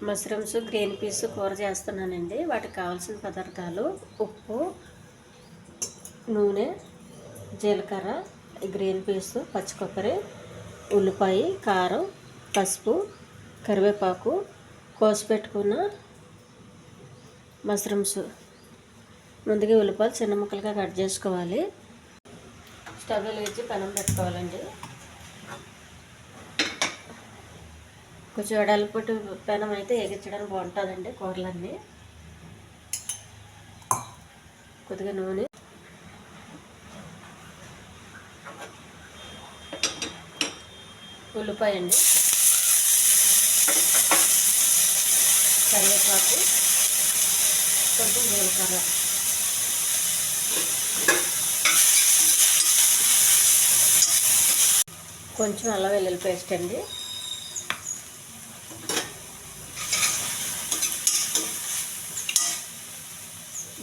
Mushrooms green peas కూర చేస్తున్నానండి. వాటికి కావాల్సిన పదార్థాలు ఉప్పు, నూనె, జీలకర్ర, గ్రీన్ పీస్, పచ్చి కొబ్బరి, ఉల్లిపాయ, కారం, పసుపు, కరివేపాకు, కోసి పెట్టుకున్న మష్రూమ్స్. ముందుగా ఉల్లిపాయలు చిన్న ముక్కలుగా కట్ చేసుకోవాలి. స్టవ్ వెలిగించి పెనం పెట్టుకోవాలండి. కొంచెం వెడల్పుటి పెనం అయితే ఎగించడానికి బాగుంటుందండి కూరలన్నీ. కొద్దిగా నూనె, ఉల్లిపాయ అండి, కరివేపాకు, కొంచెం జీలకర్ర, కొంచెం అల్లం వెల్లుల్లి పేస్ట్ అండి,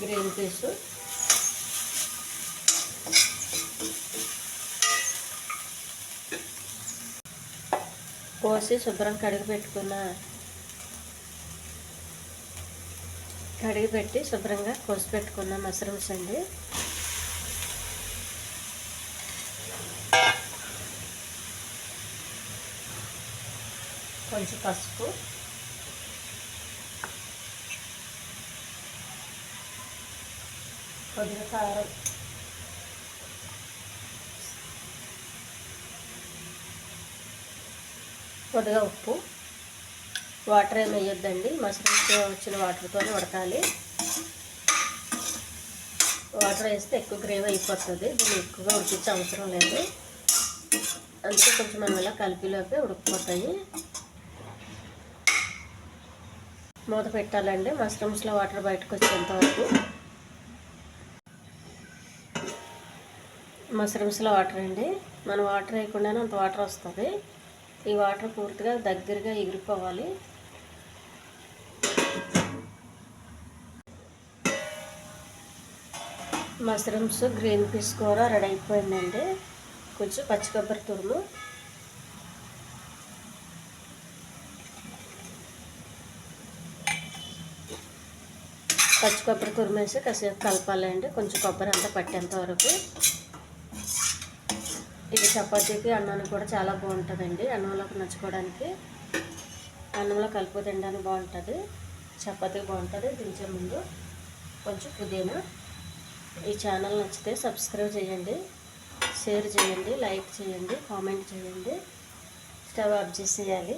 గ్రీన్ పీసు, కోసి శుభ్రం కడిగి పెట్టి శుభ్రంగా కోసి పెట్టుకున్న మష్రూమ్స్ అండి. కొంచెం పసుపు, కొద్దిగా కారం, కొద్దిగా ఉప్పు. వాటర్ ఏమి వేయొద్దండి, మష్రూమ్స్ వచ్చిన వాటర్తోనే ఉడకాలి. వాటర్ వేస్తే ఎక్కువ గ్రేవీ అయిపోతుంది, దీన్ని ఎక్కువగా ఉడికించే అవసరం లేదు. అందుకే కొంచెం మనం ఇలా కలిపిలోపే ఉడికిపోతాయి. మూత పెట్టాలండి మష్రూమ్స్లో వాటర్ బయటకు వచ్చేంత వరకు. మష్రూమ్స్లో వాటర్ అండి, మనం వాటర్ వేయకుండానే అంత వాటర్ వస్తుంది. ఈ వాటర్ పూర్తిగా దగ్గరగా ఎగిరిపోవాలి. మష్రూమ్స్ గ్రీన్ పీస్ కూర రెడీ అయిపోయిందండి. కొంచెం పచ్చి కొబ్బరి తురుము, వేసి కాసేపు కలపాలండి, కొంచెం కొబ్బరి అంతా పట్టేంత వరకు. ఇది చపాతీకి అన్నానికి కూడా చాలా బాగుంటుందండి. అన్నంలోకి నచ్చుకోవడానికి, అన్నంలో కలుపు తినడానికి బాగుంటుంది, చపాతీకి బాగుంటుంది. దించే ముందు కొంచెం పుదీనా. ఈ ఛానల్ నచ్చితే సబ్స్క్రైబ్ చేయండి, షేర్ చేయండి, లైక్ చేయండి, కామెంట్ చేయండి. స్టవ్ ఆఫ్ చేసేయాలి.